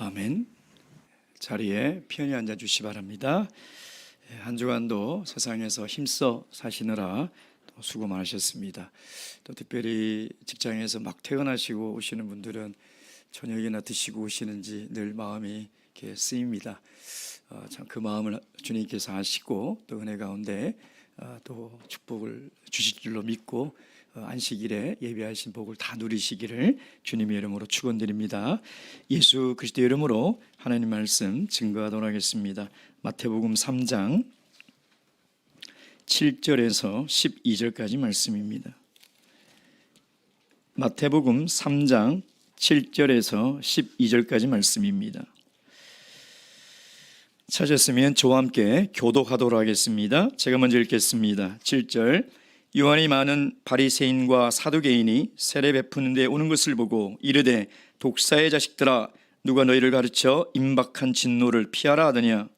아멘. 자리에 편히 앉아 주시 바랍니다. 한 주간도 세상에서 힘써 사시느라 수고 많으셨습니다. 또 특별히 직장에서 막 퇴근하시고 오시는 분들은 저녁이나 드시고 오시는지 늘 마음이 이렇게 쓰입니다. 참 그 마음을 주님께서 아시고 또 은혜 가운데 또 축복을 주실 줄로 믿고 안식일에 예배하신 복을 다 누리시기를 주님의 이름으로 축원드립니다. 예수 그리스도의 이름으로 하나님 말씀 증거하도록 하겠습니다. 마태복음 3장 7절에서 12절까지 말씀입니다. 마태복음 3장 7절에서 12절까지 말씀입니다. 찾았으면 저와 함께 교독하도록 하겠습니다. 제가 먼저 읽겠습니다. 7절. 요한이 많은 바리새인과 사두개인이 세례 베푸는 데 오는 것을 보고 이르되 독사의 자식들아 누가 너희를 가르쳐 임박한 진노를 피하라 하더냐.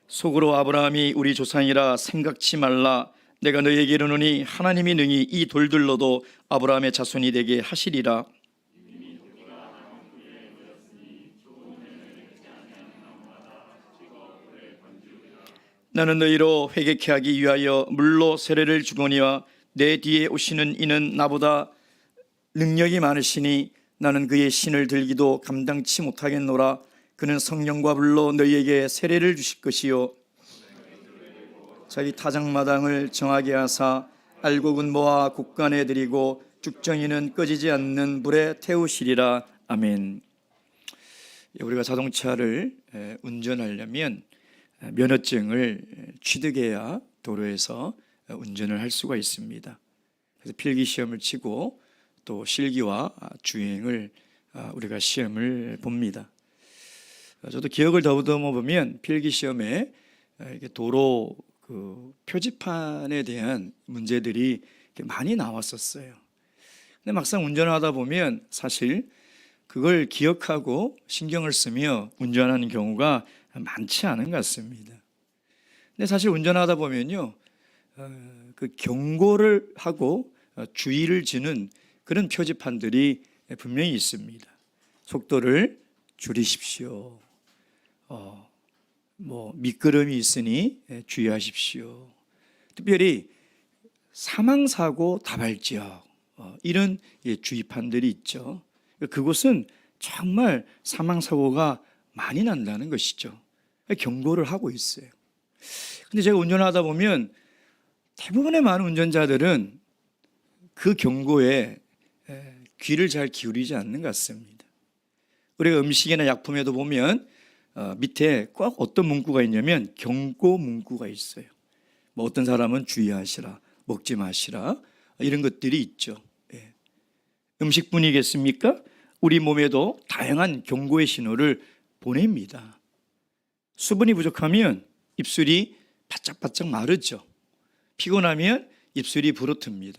속으로 아브라함이 우리 조상이라 생각지 말라. 내가 너희에게 이르노니 하나님이 능히 이 돌들로도 아브라함의 자손이 되게 하시리라. 나는 너희로 회개케 하기 위하여 물로 세례를 주거니와 내 뒤에 오시는 이는 나보다 능력이 많으시니 나는 그의 신을 들기도 감당치 못하겠노라. 그는 성령과 불로 너희에게 세례를 주실 것이요 자기 타작마당을 정하게 하사 알곡은 모아 곡간에 들이고 죽정이는 꺼지지 않는 불에 태우시리라. 아멘. 우리가 자동차를 운전하려면 면허증을 취득해야 도로에서 운전을 할 수가 있습니다. 그래서 필기시험을 치고 또 실기와 주행을 우리가 시험을 봅니다. 저도 기억을 더듬어 보면 필기시험에 도로 그 표지판에 대한 문제들이 많이 나왔었어요. 근데 막상 운전을 하다 보면 사실 그걸 기억하고 신경을 쓰며 운전하는 경우가 많지 않은 것 같습니다. 근데 사실 운전하다 보면요, 그 경고를 하고 주의를 주는 그런 표지판들이 분명히 있습니다. 속도를 줄이십시오. 미끄럼이 있으니 주의하십시오. 특별히 사망사고 다발지역 이런 주의판들이 있죠. 그곳은 정말 사망사고가 많이 난다는 것이죠. 경고를 하고 있어요. 근데 제가 운전하다 보면 대부분의 많은 운전자들은 그 경고에 귀를 잘 기울이지 않는 것 같습니다. 우리가 음식이나 약품에도 보면 밑에 꼭 어떤 문구가 있냐면 경고 문구가 있어요. 어떤 사람은 주의하시라, 먹지 마시라 이런 것들이 있죠. 음식뿐이겠습니까? 우리 몸에도 다양한 경고의 신호를 보냅니다. 수분이 부족하면 입술이 바짝바짝 마르죠. 피곤하면 입술이 부르틉니다.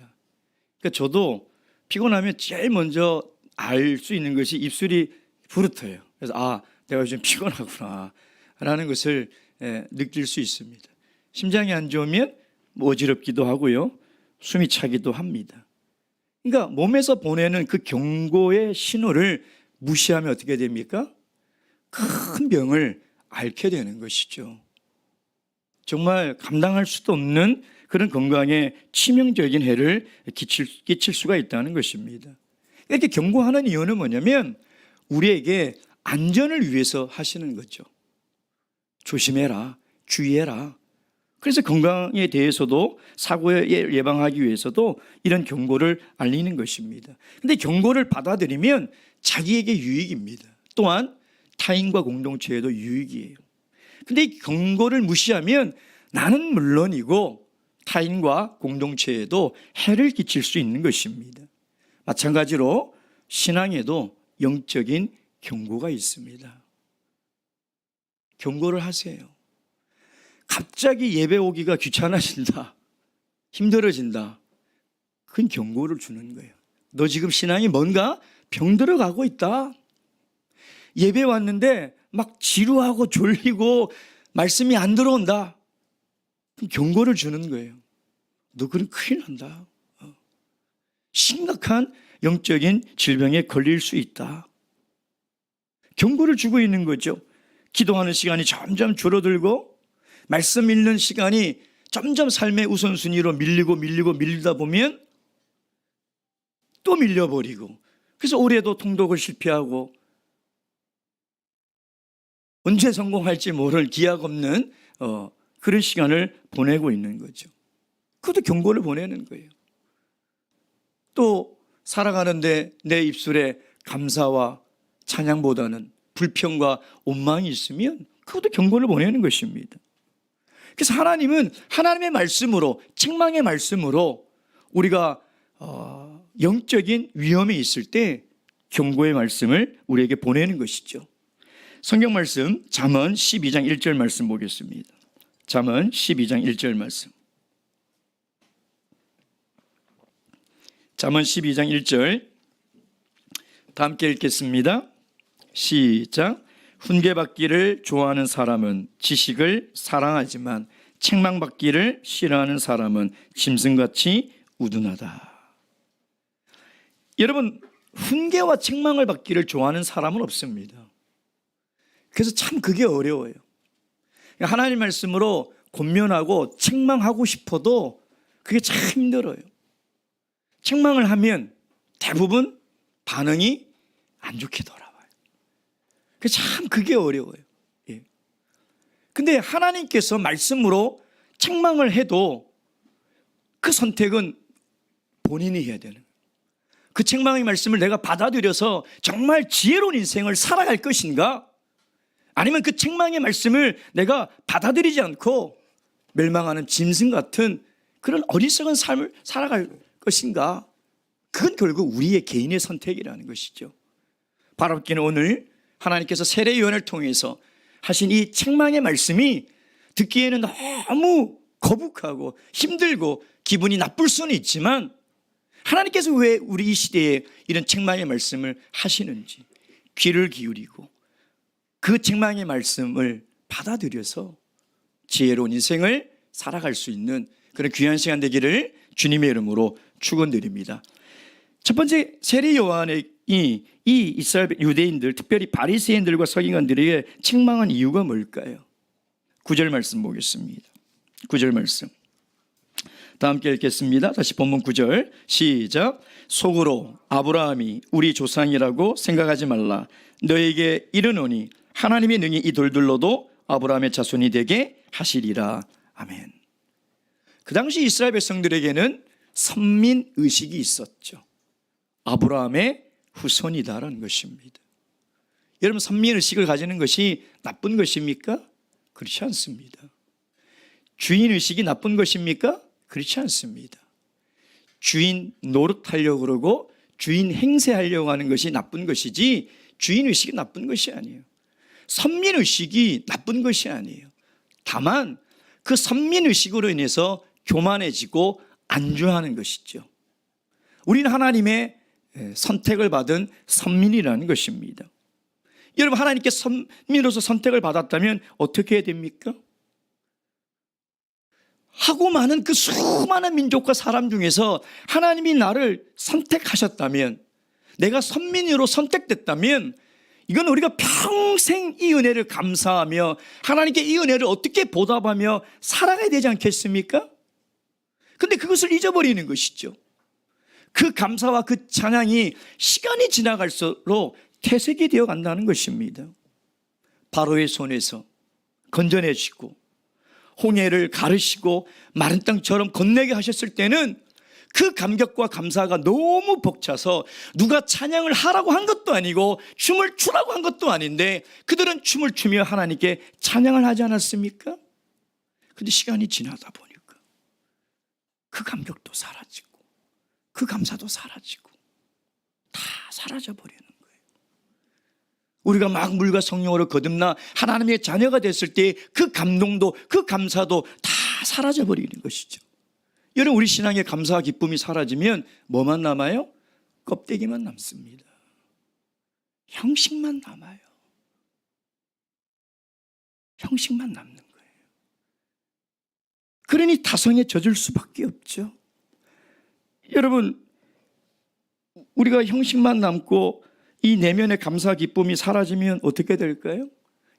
그러니까 저도 피곤하면 제일 먼저 알 수 있는 것이 입술이 부르터요. 그래서 내가 요즘 피곤하구나 라는 것을 느낄 수 있습니다. 심장이 안 좋으면 어지럽기도 하고요, 숨이 차기도 합니다. 그러니까 몸에서 보내는 그 경고의 신호를 무시하면 어떻게 됩니까? 큰 병을 앓게 되는 것이죠. 정말 감당할 수도 없는 그런 건강에 치명적인 해를 끼칠 수가 있다는 것입니다. 이렇게 경고하는 이유는 뭐냐면 우리에게 안전을 위해서 하시는 거죠. 조심해라, 주의해라. 그래서 건강에 대해서도 사고에 예방하기 위해서도 이런 경고를 알리는 것입니다. 그런데 경고를 받아들이면 자기에게 유익입니다. 또한 타인과 공동체에도 유익이에요. 근데 이 경고를 무시하면 나는 물론이고 타인과 공동체에도 해를 끼칠 수 있는 것입니다. 마찬가지로 신앙에도 영적인 경고가 있습니다. 경고를 하세요. 갑자기 예배 오기가 귀찮아진다, 힘들어진다, 그건 경고를 주는 거예요. 너 지금 신앙이 뭔가 병들어가고 있다. 예배 왔는데 막 지루하고 졸리고 말씀이 안 들어온다. 경고를 주는 거예요. 너 그럼 큰일 난다. 심각한 영적인 질병에 걸릴 수 있다. 경고를 주고 있는 거죠. 기도하는 시간이 점점 줄어들고 말씀 읽는 시간이 점점 삶의 우선순위로 밀리다 보면 또 밀려버리고, 그래서 올해도 통독을 실패하고 언제 성공할지 모를 기약 없는 그런 시간을 보내고 있는 거죠. 그것도 경고를 보내는 거예요. 또 살아가는데 내 입술에 감사와 찬양보다는 불평과 원망이 있으면 그것도 경고를 보내는 것입니다. 그래서 하나님은 하나님의 말씀으로, 책망의 말씀으로 우리가 영적인 위험에 있을 때 경고의 말씀을 우리에게 보내는 것이죠. 성경 말씀 잠언 12장 1절 말씀 보겠습니다. 잠언 12장 1절 말씀. 잠언 12장 1절 다 함께 읽겠습니다. 시작. 훈계받기를 좋아하는 사람은 지식을 사랑하지만 책망받기를 싫어하는 사람은 짐승같이 우둔하다. 여러분, 훈계와 책망을 받기를 좋아하는 사람은 없습니다. 그래서 참 그게 어려워요. 하나님 말씀으로 권면하고 책망하고 싶어도 그게 참 힘들어요. 책망을 하면 대부분 반응이 안 좋게 돌아와요. 그래서 참 그게 어려워요. 예. 근데 하나님께서 말씀으로 책망을 해도 그 선택은 본인이 해야 되는 거예요. 그 책망의 말씀을 내가 받아들여서 정말 지혜로운 인생을 살아갈 것인가? 아니면 그 책망의 말씀을 내가 받아들이지 않고 멸망하는 짐승 같은 그런 어리석은 삶을 살아갈 것인가? 그건 결국 우리의 개인의 선택이라는 것이죠. 바랍기는 오늘 하나님께서 세례요한을 통해서 하신 이 책망의 말씀이 듣기에는 너무 거북하고 힘들고 기분이 나쁠 수는 있지만 하나님께서 왜 우리 이 시대에 이런 책망의 말씀을 하시는지 귀를 기울이고 그 책망의 말씀을 받아들여서 지혜로운 인생을 살아갈 수 있는 그런 귀한 시간 되기를 주님의 이름으로 축원드립니다. 첫 번째, 세례 요한이 이 이스라엘 유대인들, 특별히 바리새인들과 서기관들에게 책망한 이유가 뭘까요? 9절 말씀 보겠습니다. 9절 말씀 다 함께 읽겠습니다. 다시 본문 9절 시작. 속으로 아브라함이 우리 조상이라고 생각하지 말라. 너에게 이르노니 하나님의 능히 이 돌들로도 아브라함의 자손이 되게 하시리라. 아멘. 그 당시 이스라엘 백성들에게는 선민의식이 있었죠. 아브라함의 후손이다라는 것입니다. 여러분, 선민의식을 가지는 것이 나쁜 것입니까? 그렇지 않습니다. 주인의식이 나쁜 것입니까? 그렇지 않습니다. 주인 노릇하려고 그러고 주인 행세하려고 하는 것이 나쁜 것이지 주인의식이 나쁜 것이 아니에요. 선민의식이 나쁜 것이 아니에요. 다만 그 선민의식으로 인해서 교만해지고 안주하는 것이죠. 우리는 하나님의 선택을 받은 선민이라는 것입니다. 여러분, 하나님께 선민으로서 선택을 받았다면 어떻게 해야 됩니까? 하고 많은 그 수많은 민족과 사람 중에서 하나님이 나를 선택하셨다면, 내가 선민으로 선택됐다면 이건 우리가 평생 이 은혜를 감사하며 하나님께 이 은혜를 어떻게 보답하며 살아가야 되지 않겠습니까? 근데 그것을 잊어버리는 것이죠. 그 감사와 그 찬양이 시간이 지나갈수록 퇴색이 되어 간다는 것입니다. 바로의 손에서 건져내시고 홍해를 가르시고 마른 땅처럼 건너게 하셨을 때는 그 감격과 감사가 너무 벅차서 누가 찬양을 하라고 한 것도 아니고 춤을 추라고 한 것도 아닌데 그들은 춤을 추며 하나님께 찬양을 하지 않았습니까? 그런데 시간이 지나다 보니까 그 감격도 사라지고 그 감사도 사라지고 다 사라져버리는 거예요. 우리가 막 물과 성령으로 거듭나 하나님의 자녀가 됐을 때 그 감동도 그 감사도 다 사라져버리는 것이죠. 여러분, 우리 신앙의 감사와 기쁨이 사라지면 뭐만 남아요? 껍데기만 남습니다. 형식만 남아요. 형식만 남는 거예요. 그러니 타성에 젖을 수밖에 없죠. 여러분, 우리가 형식만 남고 이 내면의 감사 기쁨이 사라지면 어떻게 될까요?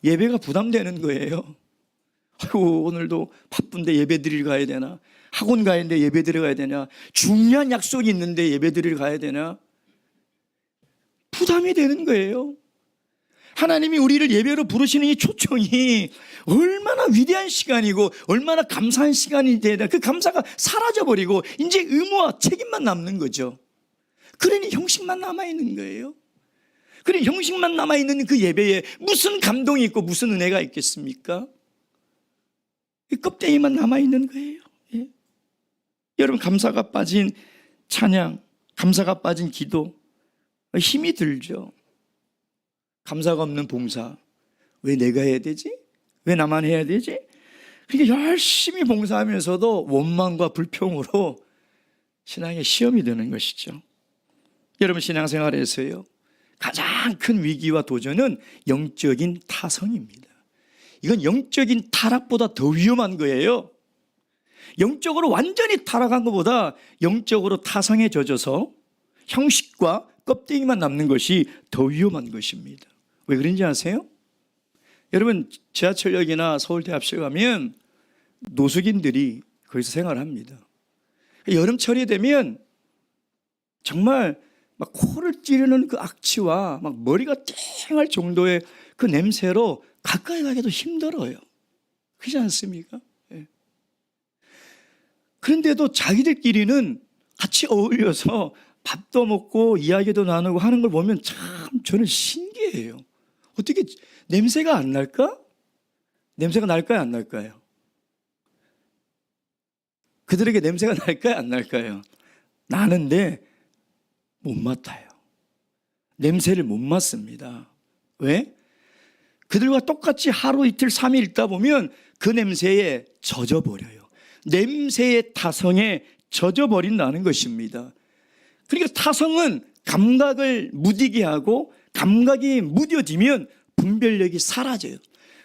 예배가 부담되는 거예요. 아이고, 오늘도 바쁜데 예배 드리러 가야 되나? 학원 가야 되는데 예배 드리러 가야 되냐? 중요한 약속이 있는데 예배 드리러 가야 되나? 부담이 되는 거예요. 하나님이 우리를 예배로 부르시는 이 초청이 얼마나 위대한 시간이고 얼마나 감사한 시간이 되나. 그 감사가 사라져버리고 이제 의무와 책임만 남는 거죠. 그러니 형식만 남아있는 거예요. 그러니 형식만 남아있는 그 예배에 무슨 감동이 있고 무슨 은혜가 있겠습니까? 이 껍데기만 남아있는 거예요. 예? 여러분, 감사가 빠진 찬양, 감사가 빠진 기도, 힘이 들죠. 감사가 없는 봉사, 왜 내가 해야 되지? 왜 나만 해야 되지? 그러니까 열심히 봉사하면서도 원망과 불평으로 신앙의 시험이 되는 것이죠. 여러분, 신앙생활에서요, 가장 큰 위기와 도전은 영적인 타성입니다. 이건 영적인 타락보다 더 위험한 거예요. 영적으로 완전히 타락한 것보다 영적으로 타성에 젖어서 형식과 껍데기만 남는 것이 더 위험한 것입니다. 왜 그런지 아세요? 여러분, 지하철역이나 서울대합실 가면 노숙인들이 거기서 생활합니다. 여름철이 되면 정말 막 코를 찌르는 그 악취와 막 머리가 땡할 정도의 그 냄새로 가까이 가기도 힘들어요. 그렇지 않습니까? 예. 그런데도 자기들끼리는 같이 어울려서 밥도 먹고 이야기도 나누고 하는 걸 보면 참 저는 신기해요. 어떻게 냄새가 안 날까? 냄새가 날까요, 안 날까요? 그들에게 냄새가 날까요, 안 날까요? 나는데 못 맡아요. 냄새를 못 맡습니다. 왜? 그들과 똑같이 하루 이틀 3일 있다 보면 그 냄새에 젖어버려요. 냄새의 타성에 젖어버린다는 것입니다. 그러니까 타성은 감각을 무디게 하고 감각이 무뎌지면 분별력이 사라져요.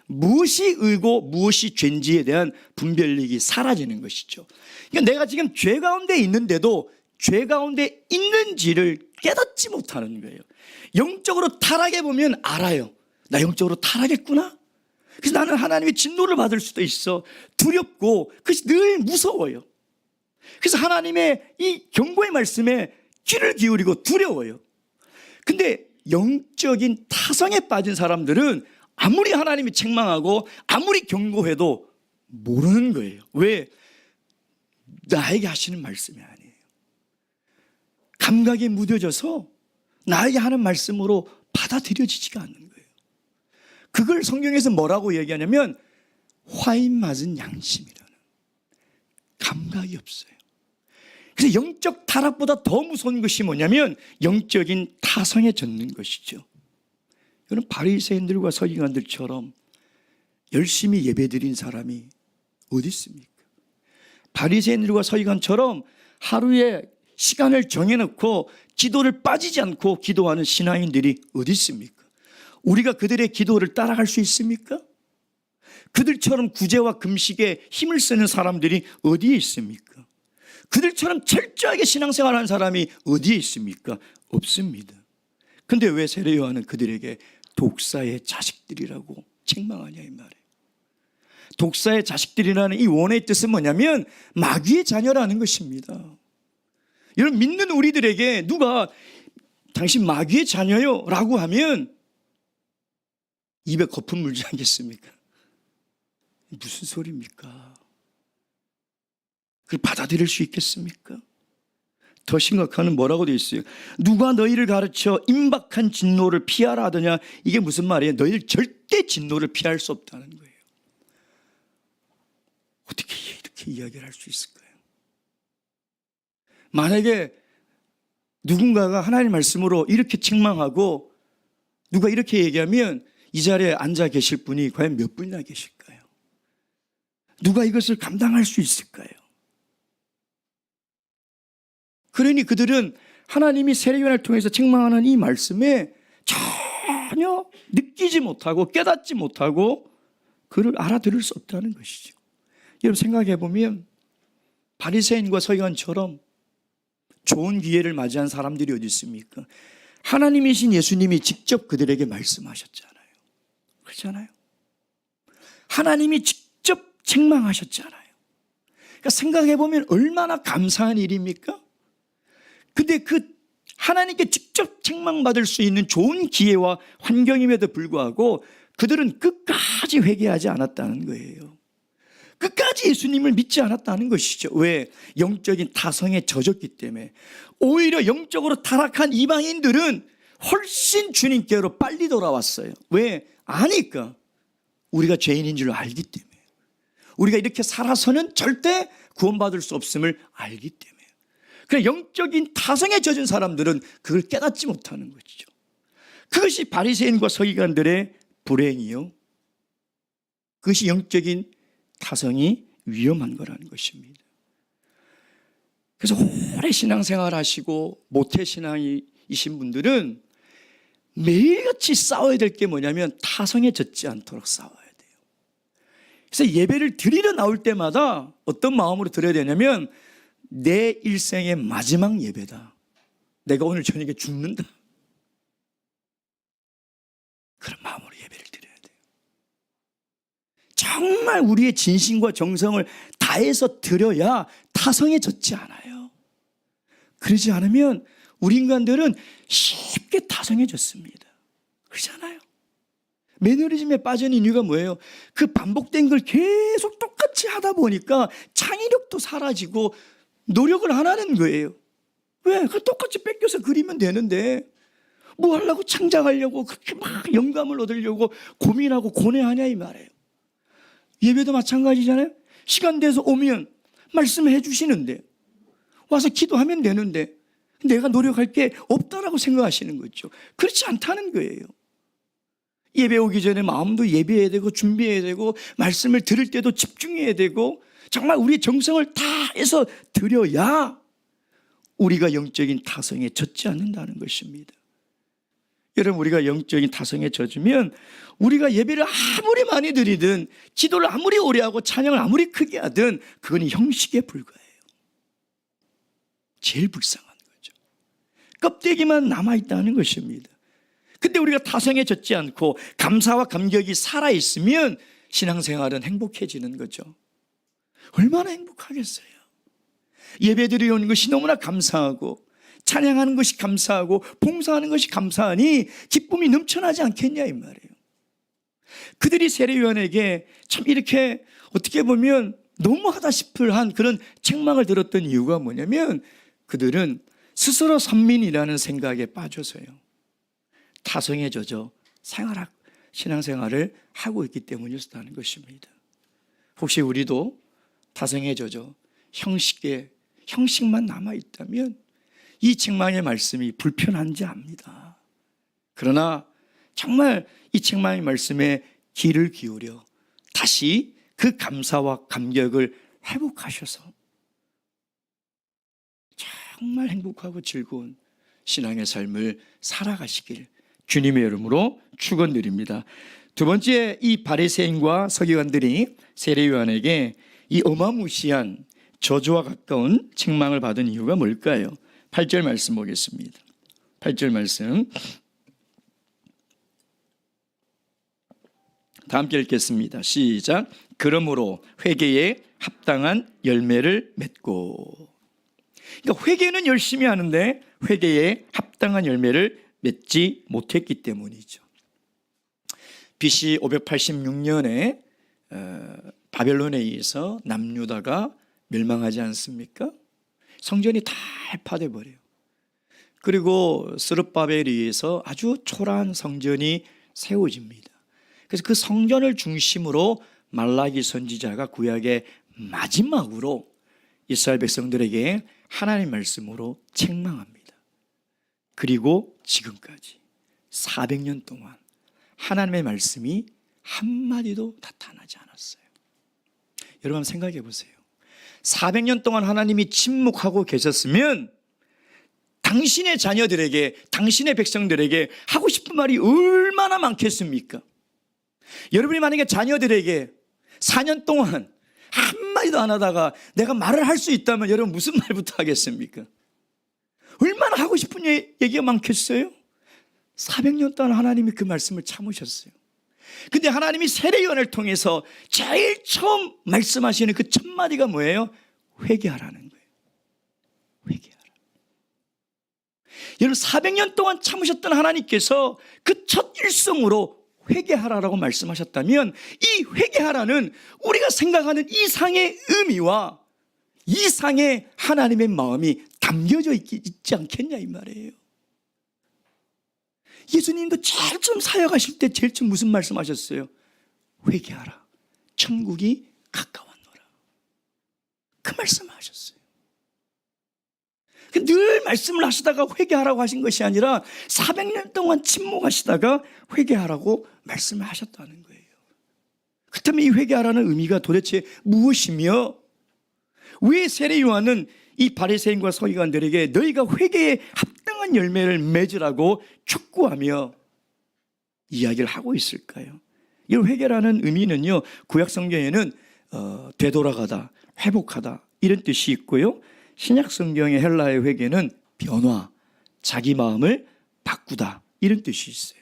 무엇이 의고 무엇이 죄인지에 대한 분별력이 사라지는 것이죠. 그러니까 내가 지금 죄 가운데 있는데도 죄 가운데 있는지를 깨닫지 못하는 거예요. 영적으로 타락해 보면 알아요. 나 영적으로 타락했구나. 그래서 나는 하나님의 진노를 받을 수도 있어. 두렵고 그것이 늘 무서워요. 그래서 하나님의 이 경고의 말씀에 귀를 기울이고 두려워요. 근데 영적인 타성에 빠진 사람들은 아무리 하나님이 책망하고 아무리 경고해도 모르는 거예요. 왜? 나에게 하시는 말씀이 아니에요. 감각에 무뎌져서 나에게 하는 말씀으로 받아들여지지가 않는 거예요. 그걸 성경에서 뭐라고 얘기하냐면 화인 맞은 양심이라는, 감각이 없어요. 그래서 영적 타락보다 더 무서운 것이 뭐냐면 영적인 타성에 젖는 것이죠. 여러분, 바리새인들과 서기관들처럼 열심히 예배드린 사람이 어디 있습니까? 바리새인들과 서기관처럼 하루에 시간을 정해놓고 기도를 빠지지 않고 기도하는 신앙인들이 어디 있습니까? 우리가 그들의 기도를 따라갈 수 있습니까? 그들처럼 구제와 금식에 힘을 쓰는 사람들이 어디에 있습니까? 그들처럼 철저하게 신앙생활하는 사람이 어디에 있습니까? 없습니다. 근데 왜 세례 요한은 그들에게 독사의 자식들이라고 책망하냐 이 말이에요. 독사의 자식들이라는 이 원어의 뜻은 뭐냐면 마귀의 자녀라는 것입니다. 여러분, 믿는 우리들에게 누가 당신 마귀의 자녀요 라고 하면 입에 거품 물지 않겠습니까? 무슨 소리입니까? 그걸 받아들일 수 있겠습니까? 더 심각한 건 뭐라고 되어 있어요? 누가 너희를 가르쳐 임박한 진노를 피하라 하더냐. 이게 무슨 말이에요? 너희들 절대 진노를 피할 수 없다는 거예요. 어떻게 이렇게 이야기를 할 수 있을까요? 만약에 누군가가 하나님의 말씀으로 이렇게 책망하고 누가 이렇게 얘기하면 이 자리에 앉아 계실 분이 과연 몇 분이나 계실까요? 누가 이것을 감당할 수 있을까요? 그러니 그들은 하나님이 세례요한을 통해서 책망하는 이 말씀에 전혀 느끼지 못하고 깨닫지 못하고 그를 알아들을 수 없다는 것이죠. 여러분, 생각해 보면 바리새인과 서기관처럼 좋은 기회를 맞이한 사람들이 어디 있습니까? 하나님이신 예수님이 직접 그들에게 말씀하셨잖아요. 그렇잖아요. 하나님이 직접 책망하셨잖아요. 그러니까 생각해보면 얼마나 감사한 일입니까? 근데 그 하나님께 직접 책망받을 수 있는 좋은 기회와 환경임에도 불구하고 그들은 끝까지 회개하지 않았다는 거예요. 끝까지 예수님을 믿지 않았다는 것이죠. 왜? 영적인 타성에 젖었기 때문에. 오히려 영적으로 타락한 이방인들은 훨씬 주님께로 빨리 돌아왔어요. 왜? 아니까. 우리가 죄인인 줄 알기 때문에. 우리가 이렇게 살아서는 절대 구원받을 수 없음을 알기 때문에. 그래, 영적인 타성에 젖은 사람들은 그걸 깨닫지 못하는 것이죠. 그것이 바리새인과 서기관들의 불행이요. 그것이 영적인 타성이 위험한 거라는 것입니다. 그래서 오래 신앙생활 하시고 모태신앙이신 분들은 매일같이 싸워야 될 게 뭐냐면 타성에 젖지 않도록 싸워야 돼요. 그래서 예배를 드리러 나올 때마다 어떤 마음으로 드려야 되냐면 내 일생의 마지막 예배다. 내가 오늘 저녁에 죽는다. 그런 마음으로 예배를 드려야 돼요. 정말 우리의 진심과 정성을 다해서 드려야 타성에 젖지 않아요. 그러지 않으면 우리 인간들은 쉽게 타성에 젖습니다. 그렇잖아요. 매너리즘에 빠진 이유가 뭐예요? 그 반복된 걸 계속 똑같이 하다 보니까 창의력도 사라지고 노력을 안 하는 거예요. 왜? 그 똑같이 뺏겨서 그리면 되는데 뭐 하려고 창작하려고 그렇게 막 영감을 얻으려고 고민하고 고뇌하냐 이 말이에요. 예배도 마찬가지잖아요. 시간 돼서 오면 말씀해 주시는데 와서 기도하면 되는데 내가 노력할 게 없다라고 생각하시는 거죠. 그렇지 않다는 거예요. 예배 오기 전에 마음도 예배해야 되고 준비해야 되고 말씀을 들을 때도 집중해야 되고 정말 우리의 정성을 다해서 드려야 우리가 영적인 타성에 젖지 않는다는 것입니다. 여러분, 우리가 영적인 타성에 젖으면 우리가 예배를 아무리 많이 드리든 기도를 아무리 오래 하고 찬양을 아무리 크게 하든 그건 형식에 불과해요. 제일 불쌍한 거죠. 껍데기만 남아있다는 것입니다. 근데 우리가 타성에 젖지 않고 감사와 감격이 살아있으면 신앙생활은 행복해지는 거죠. 얼마나 행복하겠어요. 예배드리는 것이 너무나 감사하고 찬양하는 것이 감사하고 봉사하는 것이 감사하니 기쁨이 넘쳐나지 않겠냐 이 말이에요. 그들이 세례요한에게 참 이렇게 어떻게 보면 너무하다 싶을 한 그런 책망을 들었던 이유가 뭐냐면 그들은 스스로 선민이라는 생각에 빠져서요. 타성에 젖어 신앙생활을 하고 있기 때문이었다는 것입니다. 혹시 우리도 타성에 젖어 형식만 남아있다면 이 책망의 말씀이 불편한지 압니다. 그러나 정말 이 책망의 말씀에 귀를 기울여 다시 그 감사와 감격을 회복하셔서 정말 행복하고 즐거운 신앙의 삶을 살아가시길 주님의 이름으로 축원드립니다. 두 번째, 이 바리새인과 서기관들이 세례요한에게 이 어마무시한 저주와 가까운 책망을 받은 이유가 뭘까요? 8절 말씀 보겠습니다. 8절 말씀 다 함께 읽겠습니다. 시작. 그러므로 회개에 합당한 열매를 맺고. 그러니까 회개는 열심히 하는데 회개에 합당한 열매를 맺지 못했기 때문이죠. BC 586년에 바벨론에 의해서 남유다가 멸망하지 않습니까? 성전이 다 해파돼 버려요. 그리고 스룹바벨에 의해서 아주 초라한 성전이 세워집니다. 그래서 그 성전을 중심으로 말라기 선지자가 구약의 마지막으로 이스라엘 백성들에게 하나님의 말씀으로 책망합니다. 그리고 지금까지 400년 동안 하나님의 말씀이 한마디도 나타나지 않았어요. 여러분 한번 생각해 보세요. 400년 동안 하나님이 침묵하고 계셨으면 당신의 자녀들에게, 당신의 백성들에게 하고 싶은 말이 얼마나 많겠습니까? 여러분이 만약에 자녀들에게 4년 동안 한마디도 안 하다가 내가 말을 할 수 있다면 여러분 무슨 말부터 하겠습니까? 얼마나 하고 싶은 얘기가 많겠어요? 400년 동안 하나님이 그 말씀을 참으셨어요. 근데 하나님이 세례요한을 통해서 제일 처음 말씀하시는 그 첫 마디가 뭐예요? 회개하라는 거예요. 회개하라. 여러분, 400년 동안 참으셨던 하나님께서 그 첫 일성으로 회개하라라고 말씀하셨다면, 이 회개하라는 우리가 생각하는 이상의 의미와 이상의 하나님의 마음이 담겨져 있지 않겠냐 이 말이에요. 예수님도 제일 처음 사역하실 때 제일 처음 무슨 말씀하셨어요? 회개하라, 천국이 가까웠노라. 그 말씀을 하셨어요. 늘 말씀을 하시다가 회개하라고 하신 것이 아니라 400년 동안 침묵하시다가 회개하라고 말씀을 하셨다는 거예요. 그렇다면 이 회개하라는 의미가 도대체 무엇이며, 왜 세례 요한은 이 바리새인과 서기관들에게 너희가 회개에 합당한 열매를 맺으라고 촉구하며 이야기를 하고 있을까요? 이 회개라는 의미는요, 구약 성경에는 되돌아가다, 회복하다 이런 뜻이 있고요, 신약 성경의 헬라의 회개는 변화, 자기 마음을 바꾸다 이런 뜻이 있어요.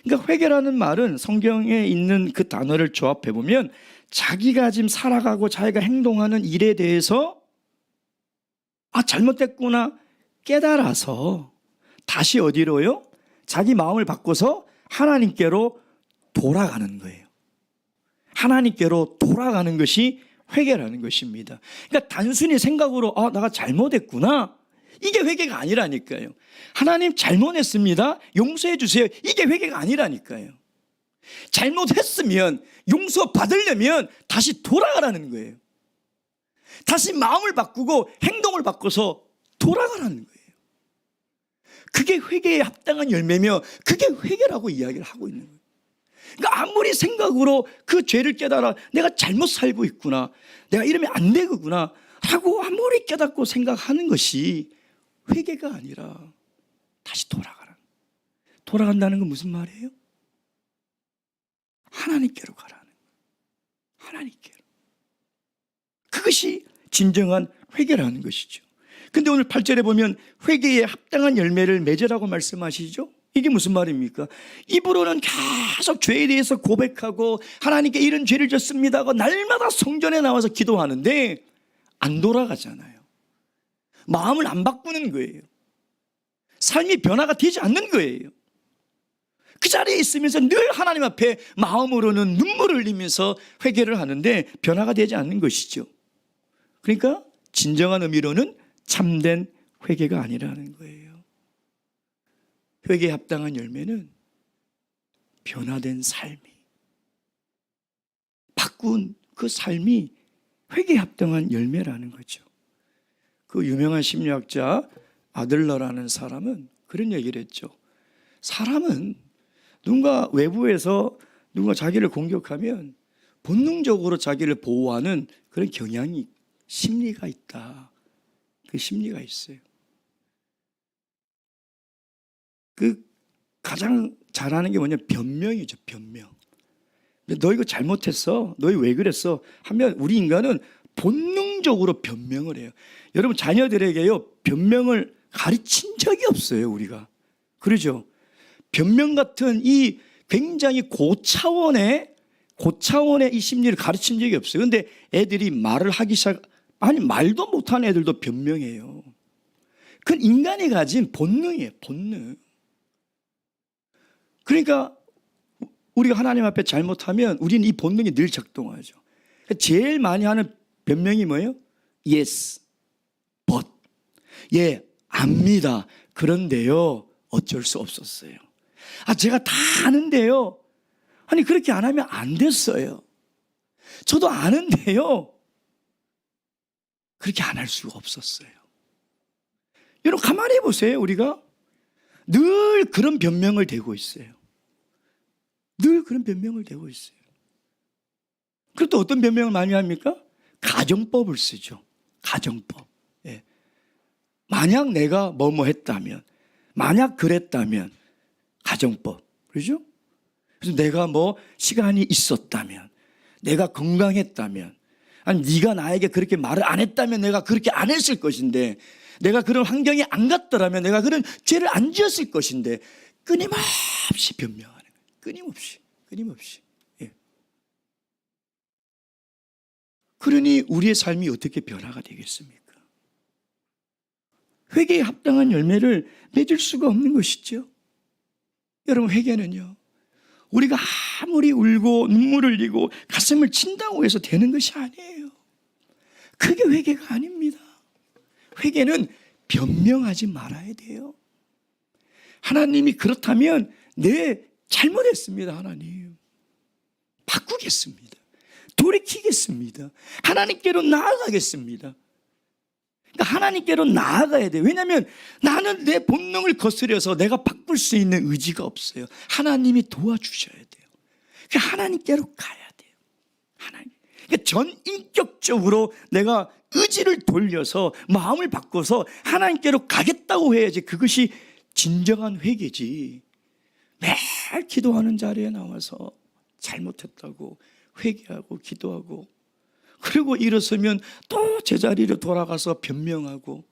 그러니까 회개라는 말은 성경에 있는 그 단어를 조합해 보면 자기가 지금 살아가고 자기가 행동하는 일에 대해서 잘못됐구나 깨달아서 다시 어디로요? 자기 마음을 바꿔서 하나님께로 돌아가는 거예요. 하나님께로 돌아가는 것이 회개라는 것입니다. 그러니까 단순히 생각으로 내가 잘못했구나, 이게 회개가 아니라니까요. 하나님 잘못했습니다, 용서해 주세요, 이게 회개가 아니라니까요. 잘못했으면 용서 받으려면 다시 돌아가라는 거예요. 다시 마음을 바꾸고 행동을 바꿔서 돌아가라는 거예요. 그게 회개에 합당한 열매며 그게 회개라고 이야기를 하고 있는 거예요. 그러니까 아무리 생각으로 그 죄를 깨달아 내가 잘못 살고 있구나, 내가 이러면 안 되겠구나 하고 아무리 깨닫고 생각하는 것이 회개가 아니라 다시 돌아가라. 돌아간다는 건 무슨 말이에요? 하나님께로 가라는 거예요. 하나님께로. 그것이 진정한 회개라는 것이죠. 근데 오늘 8절에 보면 회개에 합당한 열매를 맺으라고 말씀하시죠. 이게 무슨 말입니까? 입으로는 계속 죄에 대해서 고백하고 하나님께 이런 죄를 졌습니다 하고 날마다 성전에 나와서 기도하는데 안 돌아가잖아요. 마음을 안 바꾸는 거예요. 삶이 변화가 되지 않는 거예요. 그 자리에 있으면서 늘 하나님 앞에 마음으로는 눈물을 흘리면서 회개를 하는데 변화가 되지 않는 것이죠. 그러니까 진정한 의미로는 참된 회개가 아니라는 거예요. 회개에 합당한 열매는 변화된 삶이, 바꾼 그 삶이 회개에 합당한 열매라는 거죠. 그 유명한 심리학자 아들러라는 사람은 그런 얘기를 했죠. 사람은 누군가 외부에서 누군가 자기를 공격하면 본능적으로 자기를 보호하는 그런 경향이, 심리가 있다. 그 심리가 있어요. 그 가장 잘하는 게 뭐냐? 변명이죠. 변명. 너 이거 잘못했어, 너 왜 그랬어 하면 우리 인간은 본능적으로 변명을 해요. 여러분, 자녀들에게요 변명을 가르친 적이 없어요. 우리가. 그러죠? 변명 같은 이 굉장히 고차원의 이 심리를 가르친 적이 없어요. 그런데 애들이 말을 하기 말도 못하는 애들도 변명해요. 그건 인간이 가진 본능이에요. 본능. 그러니까 우리가 하나님 앞에 잘못하면 우리는 이 본능이 늘 작동하죠. 제일 많이 하는 변명이 뭐예요? Yes, but. 예, 압니다. 그런데요, 어쩔 수 없었어요. 제가 다 아는데요. 아니, 그렇게 안 하면 안 됐어요. 저도 아는데요. 그렇게 안 할 수가 없었어요. 여러분, 가만히 보세요. 우리가 늘 그런 변명을 대고 있어요. 늘 그런 변명을 대고 있어요. 그리고 또 어떤 변명을 많이 합니까? 가정법을 쓰죠. 가정법. 예. 만약 내가 뭐뭐 했다면, 만약 그랬다면, 가정법. 그렇죠? 그래서 내가 뭐 시간이 있었다면, 내가 건강했다면, 아니 네가 나에게 그렇게 말을 안 했다면 내가 그렇게 안 했을 것인데, 내가 그런 환경에 안 갔더라면 내가 그런 죄를 안 지었을 것인데, 끊임없이 변명하는 거예요. 끊임없이. 예. 그러니 우리의 삶이 어떻게 변화가 되겠습니까? 회개에 합당한 열매를 맺을 수가 없는 것이죠. 여러분, 회개는요, 우리가 아무리 울고 눈물을 흘리고 가슴을 친다고 해서 되는 것이 아니에요. 그게 회개가 아닙니다. 회개는 변명하지 말아야 돼요. 하나님이 그렇다면 네, 잘못했습니다. 하나님 바꾸겠습니다. 돌이키겠습니다. 하나님께로 나아가겠습니다. 그러니까 하나님께로 나아가야 돼요. 왜냐하면 나는 내 본능을 거스려서 내가 바꿀 수 있는 의지가 없어요. 하나님이 도와주셔야 돼요. 그러니까 하나님께로 가야 돼요. 하나님. 그러니까 전인격적으로 내가 의지를 돌려서 마음을 바꿔서 하나님께로 가겠다고 해야지 그것이 진정한 회개지. 매일 기도하는 자리에 나와서 잘못했다고 회개하고 기도하고, 그리고 일어서면 또 제자리로 돌아가서 변명하고.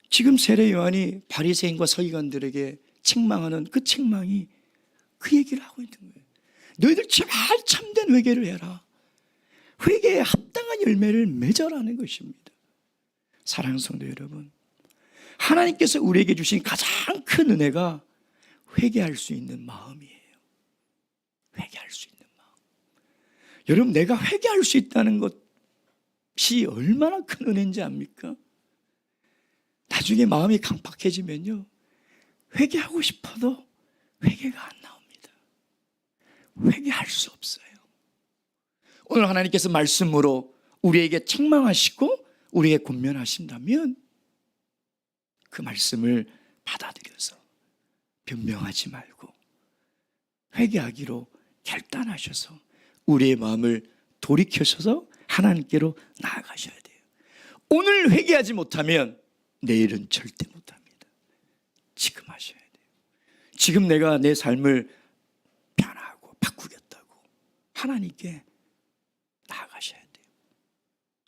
지금 세례 요한이 바리새인과 서기관들에게 책망하는 그 책망이 그 얘기를 하고 있는 거예요. 너희들 제발 참된 회개를 해라. 회개에 합당한 열매를 맺어라는 것입니다. 사랑하는 성도 여러분, 하나님께서 우리에게 주신 가장 큰 은혜가 회개할 수 있는 마음이에요. 회개할 수 있는 마음. 여러분, 내가 회개할 수 있다는 것이 얼마나 큰 은혜인지 압니까? 나중에 마음이 강팍해지면요, 회개하고 싶어도 회개가 안 나옵니다. 회개할 수 없어요. 오늘 하나님께서 말씀으로 우리에게 책망하시고 우리에게 권면하신다면 그 말씀을 받아들여서 변명하지 말고 회개하기로 결단하셔서 우리의 마음을 돌이켜셔서 하나님께로 나아가셔야 돼요. 오늘 회개하지 못하면 내일은 절대 못합니다. 지금 하셔야 돼요. 지금 내가 내 삶을 변화하고 바꾸겠다고 하나님께 나아가셔야 돼요.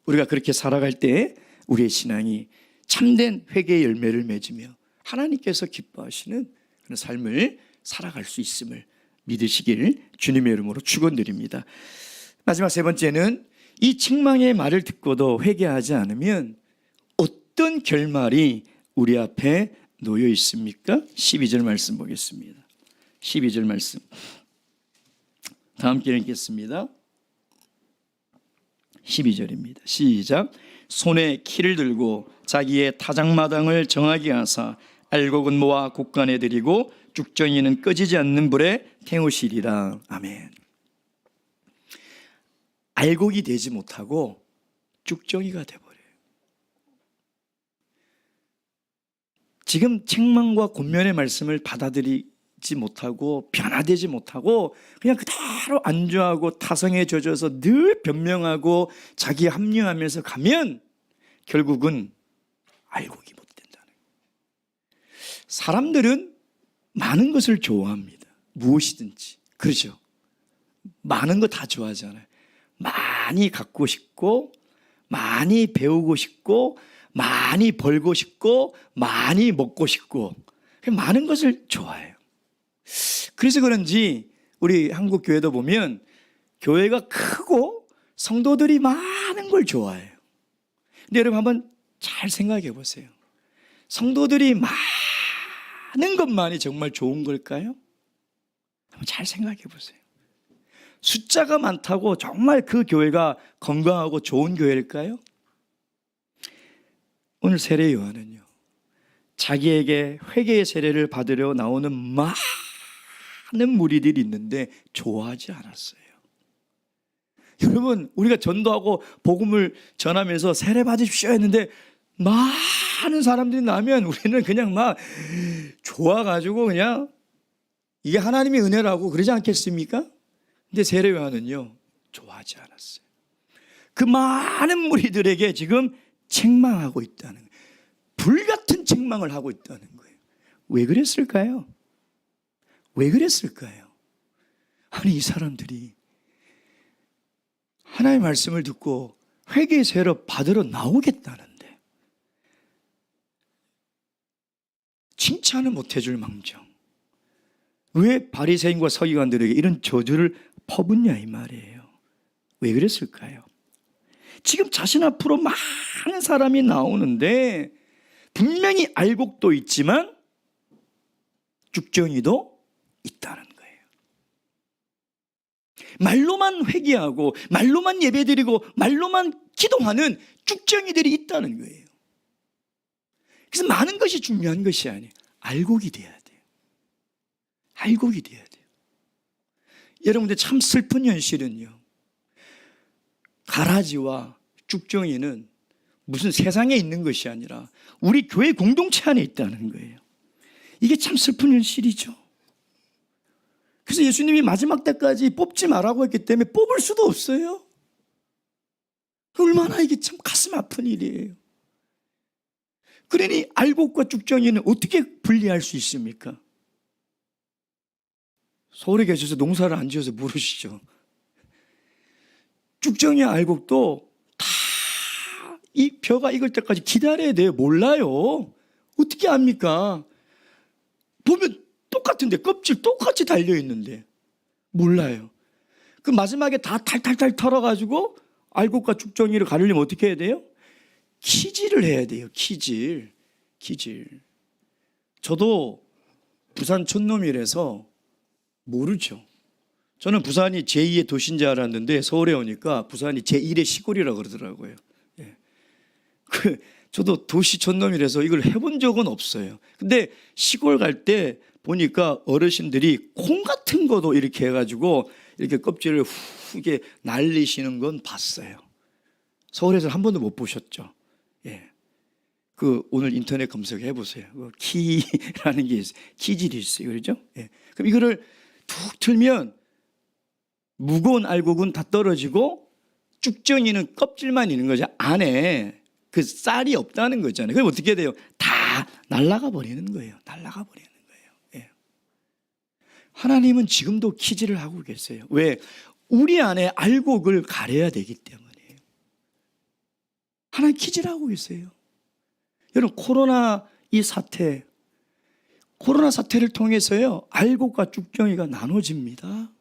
우리가 그렇게 살아갈 때 우리의 신앙이 참된 회개의 열매를 맺으며 하나님께서 기뻐하시는 그런 삶을 살아갈 수 있음을 믿으시길 주님의 이름으로 축원드립니다. 마지막 세 번째는 이 책망의 말을 듣고도 회개하지 않으면 어떤 결말이 우리 앞에 놓여 있습니까? 12절 말씀 보겠습니다. 12절 말씀 다 함께 읽겠습니다. 12절입니다. 시작. 손에 키를 들고 자기의 타작마당을 정하게 하사 알곡은 모아 곡간에 들이고 쭉정이는 꺼지지 않는 불에 태우시리라. 아멘. 알곡이 되지 못하고 쭉정이가 돼버려요. 지금 책망과 권면의 말씀을 받아들이지 못하고 변화되지 못하고 그냥 그대로 안주하고 타성에 젖어서 늘 변명하고 자기 합리화하면서 가면 결국은 알곡이 못 된다는 거예요. 사람들은 많은 것을 좋아합니다. 무엇이든지. 그렇죠? 많은 거 다 좋아하잖아요. 많이 갖고 싶고, 많이 배우고 싶고, 많이 벌고 싶고, 많이 먹고 싶고, 많은 것을 좋아해요. 그래서 그런지 우리 한국 교회도 보면 교회가 크고 성도들이 많은 걸 좋아해요. 근데 여러분 한번 잘 생각해 보세요. 성도들이 많은 것만이 정말 좋은 걸까요? 한번 잘 생각해 보세요. 숫자가 많다고 정말 그 교회가 건강하고 좋은 교회일까요? 오늘 세례 요한은요, 자기에게 회개의 세례를 받으려 나오는 많은 무리들이 있는데 좋아하지 않았어요. 여러분, 우리가 전도하고 복음을 전하면서 세례 받으십시오 했는데 많은 사람들이 나면 우리는 그냥 막 좋아가지고 그냥 이게 하나님의 은혜라고 그러지 않겠습니까? 근데 세례 요한은요, 좋아하지 않았어요. 그 많은 무리들에게 지금 책망하고 있다는 거예요. 불같은 책망을 하고 있다는 거예요. 왜 그랬을까요? 왜 그랬을까요? 아니, 이 사람들이 하나님의 말씀을 듣고 회개의 세례를 받으러 나오겠다는데 칭찬을 못 해줄 망정 왜 바리새인과 서기관들에게 이런 저주를 퍼붓냐 이 말이에요. 왜 그랬을까요? 지금 자신 앞으로 많은 사람이 나오는데 분명히 알곡도 있지만 쭉정이도 있다는 거예요. 말로만 회개하고 말로만 예배드리고 말로만 기도하는 쭉정이들이 있다는 거예요. 그래서 많은 것이 중요한 것이 아니에요. 알곡이 돼야 돼요. 알곡이 돼야 돼요. 여러분들 참 슬픈 현실은요, 가라지와 쭉정이는 무슨 세상에 있는 것이 아니라 우리 교회 공동체 안에 있다는 거예요. 이게 참 슬픈 현실이죠. 그래서 예수님이 마지막 때까지 뽑지 말라고 했기 때문에 뽑을 수도 없어요. 얼마나 이게 참 가슴 아픈 일이에요. 그러니 알곡과 쭉정이는 어떻게 분리할 수 있습니까? 서울에 계셔서 농사를 안 지어서 모르시죠. 쭉정이 알곡도 다 이 벼가 익을 때까지 기다려야 돼요. 몰라요. 어떻게 압니까? 보면 똑같은데 껍질 똑같이 달려있는데 몰라요. 그 마지막에 다 탈탈탈 털어가지고 알곡과 쭉정이를 가르려면 어떻게 해야 돼요? 키질을 해야 돼요. 키질. 저도 부산 촌놈이라서 모르죠. 저는 부산이 제2의 도시인 줄 알았는데 서울에 오니까 부산이 제1의 시골이라고 그러더라고요. 예. 저도 도시 촌놈이라서 이걸 해본 적은 없어요. 근데 시골 갈 때 보니까 어르신들이 콩 같은 것도 이렇게 해가지고 이렇게 껍질을 후게 날리시는 건 봤어요. 서울에서 한 번도 못 보셨죠? 예. 오늘 인터넷 검색해 보세요. 키라는 게 있어요. 키질이 있어요. 그렇죠? 예. 그럼 이거를 툭 틀면 무거운 알곡은 다 떨어지고 쭉정이는 껍질만 있는 거죠. 안에 그 쌀이 없다는 거잖아요. 그럼 어떻게 돼요? 다 날아가 버리는 거예요. 날아가 버리는 거예요. 예. 하나님은 지금도 키질을 하고 계세요. 왜? 우리 안에 알곡을 가려야 되기 때문이에요. 하나님 키질하고 계세요. 여러분 코로나 사태를 통해서요 알곡과 쭉정이가 나눠집니다.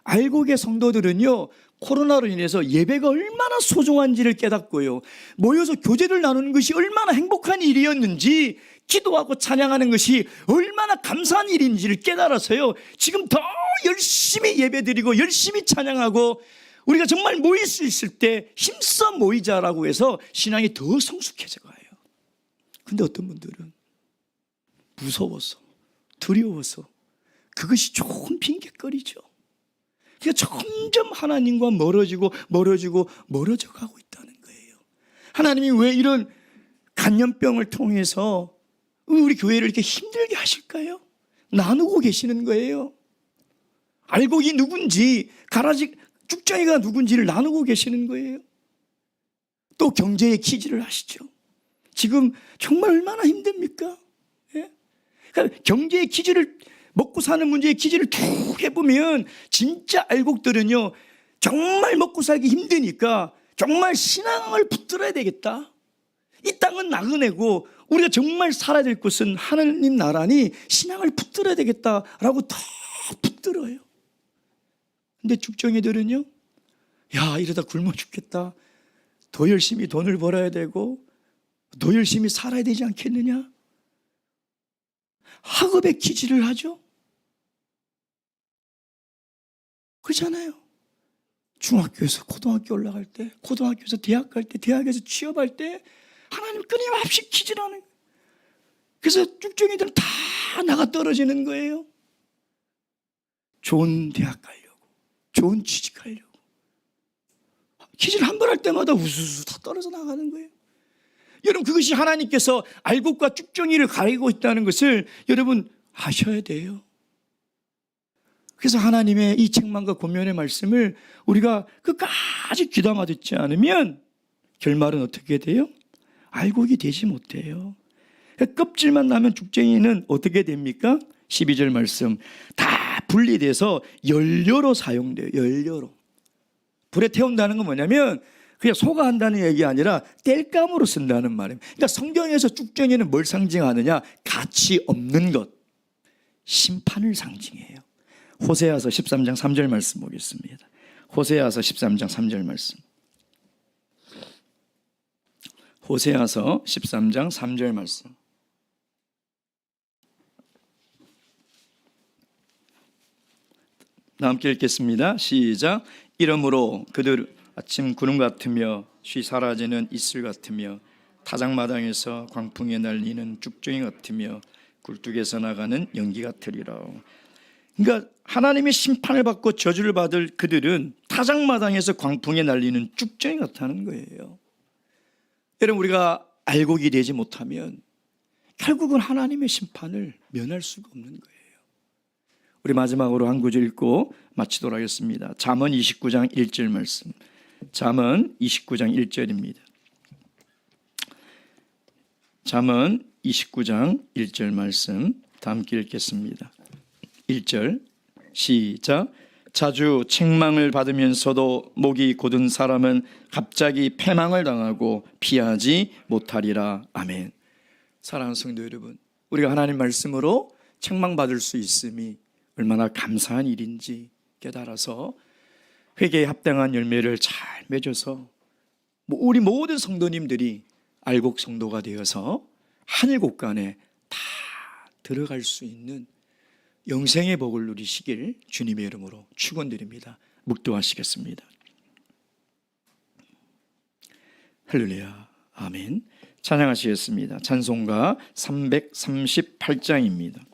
알곡의 성도들은요 코로나로 인해서 예배가 얼마나 소중한지를 깨닫고요 모여서 교제를 나누는 것이 얼마나 행복한 일이었는지 기도하고 찬양하는 것이 얼마나 감사한 일인지를 깨달아서요 지금 더 열심히 예배드리고 열심히 찬양하고 우리가 정말 모일 수 있을 때 힘써 모이자라고 해서 신앙이 더 성숙해져 가요. 근데 어떤 분들은 무서워서 두려워서 그것이 좋은 핑계거리죠. 그러니까 점점 하나님과 멀어져 가고 있다는 거예요. 하나님이 왜 이런 간염병을 통해서 우리 교회를 이렇게 힘들게 하실까요? 나누고 계시는 거예요. 알곡이 누군지 가라지 쭉정이가 누군지를 나누고 계시는 거예요. 또 경제의 키질을 하시죠. 지금 정말 얼마나 힘듭니까? 예? 그러니까 경제의 키질을 먹고 사는 문제의 키질을 쭉 해보면 진짜 알곡들은요 정말 먹고 살기 힘드니까 정말 신앙을 붙들어야 되겠다. 이 땅은 나그네고 우리가 정말 살아야 될 곳은 하나님 나라니 신앙을 붙들어야 되겠다라고 더 붙들어요. 근데 쭉정이들은요 야 이러다 굶어 죽겠다. 더 열심히 돈을 벌어야 되고 더 열심히 살아야 되지 않겠느냐? 학업에 기질을 하죠. 그렇잖아요. 중학교에서 고등학교 올라갈 때, 고등학교에서 대학 갈 때, 대학에서 취업할 때 하나님 끊임없이 기질하는. 그래서 쭉정이들은 다 나가 떨어지는 거예요. 좋은 대학 가려고, 좋은 취직하려고. 기질 한 번 할 때마다 우수수 다 떨어져 나가는 거예요. 여러분 그것이 하나님께서 알곡과 쭉정이를 가리고 있다는 것을 여러분 아셔야 돼요. 그래서 하나님의 이 책망과 권면의 말씀을 우리가 끝까지 귀담아 듣지 않으면 결말은 어떻게 돼요? 알곡이 되지 못해요. 껍질만 나면 쭉정이는 어떻게 됩니까? 12절 말씀 다 분리돼서 연료로 사용돼요. 연료로. 불에 태운다는 건 뭐냐면 그냥 소가한다는 얘기 아니라 땔감으로 쓴다는 말입니다. 그러니까 성경에서 쭉정이는 뭘 상징하느냐? 가치 없는 것, 심판을 상징해요. 호세아서 13장 3절 말씀 보겠습니다. 호세아서 13장 3절 말씀. 호세아서 13장 3절 말씀. 함께 읽겠습니다. 시작. 이러므로 그들 아침 구름 같으며 쉬 사라지는 이슬 같으며 타작마당에서 광풍에 날리는 쭉정이 같으며 굴뚝에서 나가는 연기 같으리라. 그러니까 하나님의 심판을 받고 저주를 받을 그들은 타작마당에서 광풍에 날리는 쭉정이 같다는 거예요. 여러분, 우리가 알곡이 되지 못하면 결국은 하나님의 심판을 면할 수가 없는 거예요. 우리 마지막으로 한 구절 읽고 마치도록 하겠습니다. 잠언 29장 1절 말씀. 잠언 29장 1절입니다. 잠언 29장 1절 말씀 다 함께 읽겠습니다. 1절 시작. 자주 책망을 받으면서도 목이 곧은 사람은 갑자기 패망을 당하고 피하지 못하리라. 아멘. 사랑하는 성도 여러분, 우리가 하나님 말씀으로 책망받을 수 있음이 얼마나 감사한 일인지 깨달아서 회개에 합당한 열매를 잘 맺어서 우리 모든 성도님들이 알곡 성도가 되어서 하늘 곳간에 다 들어갈 수 있는 영생의 복을 누리시길 주님의 이름으로 축원드립니다. 묵도하시겠습니다. 할렐루야. 아멘. 찬양하시겠습니다. 찬송가 338장입니다.